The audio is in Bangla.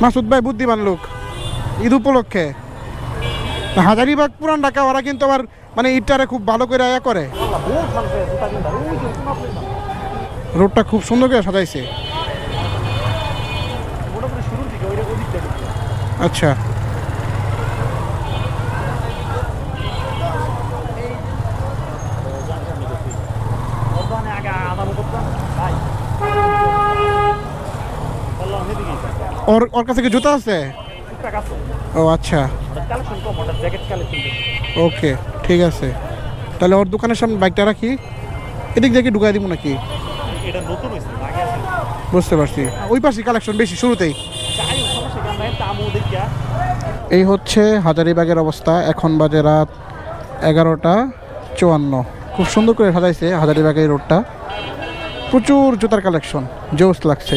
মাসুদ ভাই বুদ্ধিমান লোক, ঈদ উপলক্ষে হাজারিবাগ পুরান ঢাকা ওরা কিন্তু আবার মানে ঈদটারে খুব ভালো করে আয়া করে, রোডটা খুব সুন্দর করে সাজাইছে। আচ্ছা, ওর ওর কাছে কি জুতা আছে? ও আচ্ছা, ওকে ঠিক আছে। তাহলে ওর দোকানের সামনে বাইকটা রাখি, এদিক দিয়ে কি ঢুকাই দিব নাকি? বুঝতে পারছি, ওই পাশে কালেকশন বেশি শুরুতেই। এই হচ্ছে হাজারীবাগের অবস্থা। এখন বাজে রাত 11:54। খুব সুন্দর করে সাজাইছে হাজারীবাগের রোডটা, প্রচুর জুতার কালেকশন, জোস লাগছে।